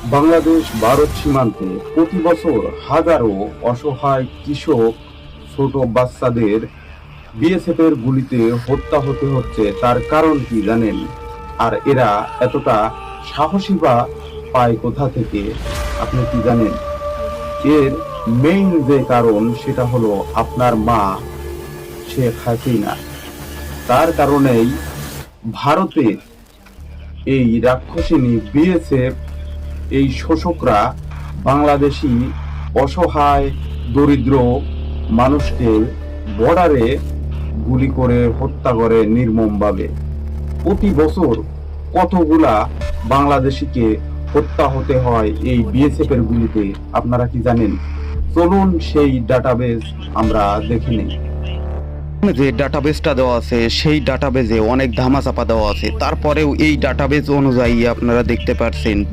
বাংলাদেশ ভারত সীমান্তে প্রতি বছর হাজারো অসহায় কৃষক ছোট বাচ্চাদের বিএসএফ এর গুলিতে হত্যা হতে হচ্ছে। তার কারণ কি জানেন? আর এরা এতটা সাহসী বা পায় কোথা থেকে? আপনি কি জানেন? এর মেইন যে কারণ সেটা হলো আপনার মা শেখ হাসিনা। তার কারণেই ভারতে এই রাক্ষসিনী বিএসএফ, এই শোষকরা বাংলাদেশি অসহায় দরিদ্র মানুষকে বর্ডারে গুলি করে হত্যা করে নির্মমভাবে। প্রতি বছর কতগুলা বাংলাদেশিকে হত্যা হতে হয় এই বিএসএফ এর গুলিতে, আপনারা কি জানেন? চলুন সেই ডাটাবেজ আমরা দেখে নিই। যে ডাটাবেসটা দেওয়া আছে সেই ডাটাবেজে অনেক ধামাচাপা দেওয়া আছে, তারপরেও এই ডাটাবেজ অনুযায়ী আপনারা দেখতে পাচ্ছেন